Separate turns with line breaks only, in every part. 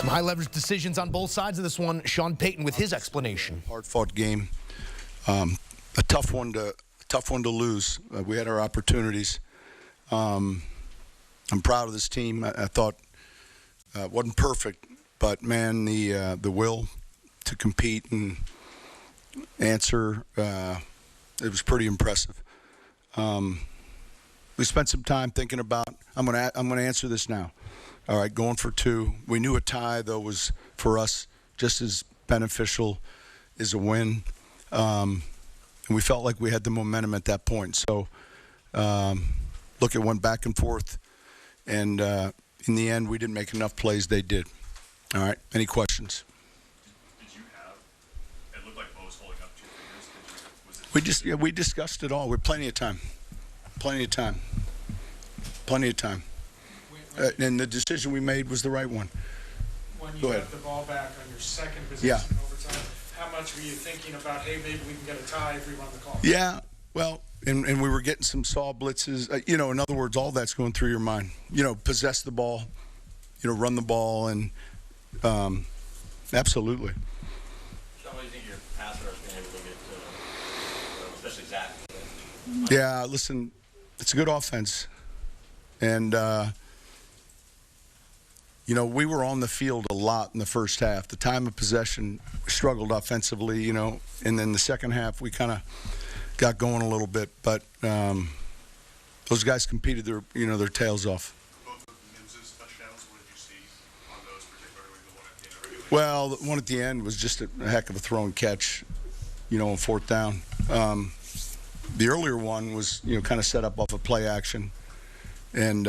Some high-leverage decisions on both sides of this one. Sean Payton with his explanation.
Hard-fought game, a tough one to lose. We had our opportunities. I'm proud of this team. I thought it wasn't perfect, but man, the will to compete and answer, it was pretty impressive. We spent some time thinking about. I'm gonna answer this now. All right, going for two. We knew a tie, though, was, for us, just as beneficial as a win. And we felt like we had the momentum at that point. So, look, it went back and forth. And in the end, we didn't make enough plays. They did. All right, any questions?
Did you have, it looked like Bo was holding up 2 fingers.
We discussed it all. We're plenty of time. Plenty of time. Plenty of time. And the decision we made was the right one.
When you got the ball back on your second possession in overtime, how much were you thinking about, hey, maybe we can get a tie if we run the call?
Yeah, well, and we were getting some saw blitzes. In other words, all that's going through your mind. Possess the ball, run the ball, and absolutely.
Sean, what do you think your pass rush been able to get, especially Zach?
Yeah, listen, it's a good offense. And, we were on the field a lot in the first half. The time of possession, we struggled offensively, and then the second half we kind of got going a little bit. But those guys competed their tails off.
Both of Mims' touchdowns, what did you see on those, particularly the one at the end of regulation?
Well, the one at the end was just a heck of a throw and catch, on fourth down. The earlier one was, kind of set up off a play action. And,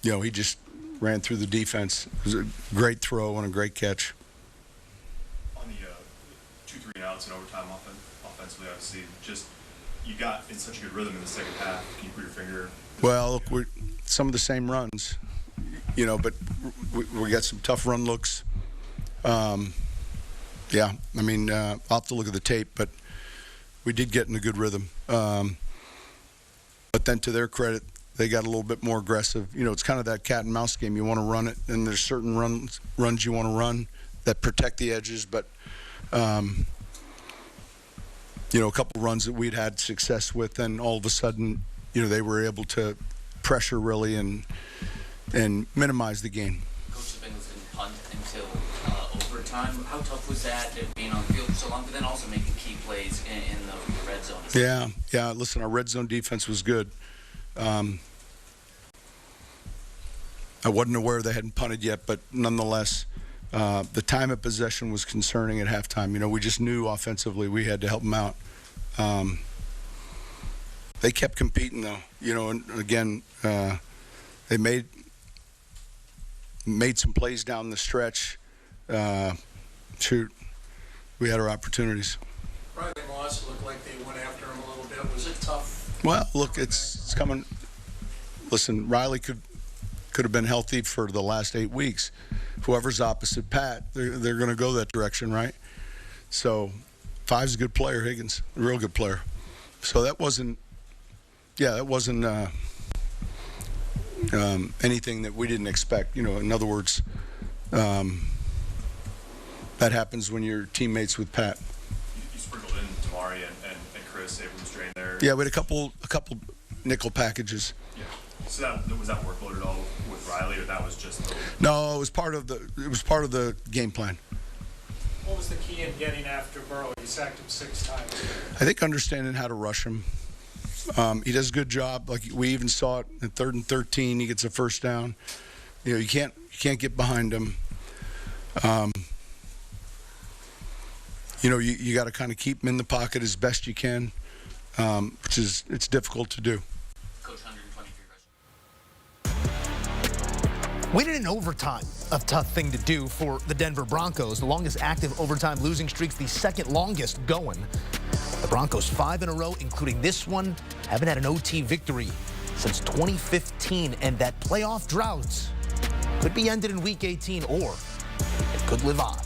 he just ran through the defense. It was a great throw and a great catch.
On the 2 3-and-outs in overtime offensively, obviously, just you got in such a good rhythm in the second half. Can you put your finger?
Well, look, we're some of the same runs, but we got some tough run looks. I'll have to look at the tape, but we did get in a good rhythm. But then to their credit, they got a little bit more aggressive. It's kind of that cat and mouse game. You want to run it, and there's certain runs you want to run that protect the edges. But, a couple runs that we'd had success with, and all of a sudden, they were able to pressure really and minimize the game.
Coach, the Bengals didn't punt until overtime. How tough was that, being on the field for so long, but then also making key plays in the red zone?
Yeah. Listen, our red zone defense was good. I wasn't aware they hadn't punted yet, but nonetheless, the time of possession was concerning at halftime. We just knew offensively we had to help them out. They kept competing, though. And again, they made some plays down the stretch. We had our opportunities.
Riley Moss looked like they went after him a little bit. Was it tough?
Well, look, it's coming. Listen, Riley could have been healthy for the last 8 weeks. Whoever's opposite Pat, they're going to go that direction, right? So, 5's a good player, Higgins, a real good player. So that wasn't anything that we didn't expect. In other words, that happens when you're teammates with Pat.
You sprinkled in Tamari and Chris Abrams drained there.
Yeah, we had a couple nickel packages.
Yeah. So was that workload at all with Riley, or that was just?
No, it was part of the game plan.
What was the key in getting after Burrow? You sacked him 6 times.
I think understanding how to rush him. He does a good job. Like we even saw it in 3rd and 13. He gets a first down. You can't get behind him. You got to kind of keep him in the pocket as best you can, which is it's difficult to do.
Coach, 123
Winning in overtime, a tough thing to do for the Denver Broncos. The longest active overtime losing streak, the second longest going. The Broncos 5 in a row, including this one, haven't had an OT victory since 2015, and that playoff drought could be ended in Week 18, or it could live on.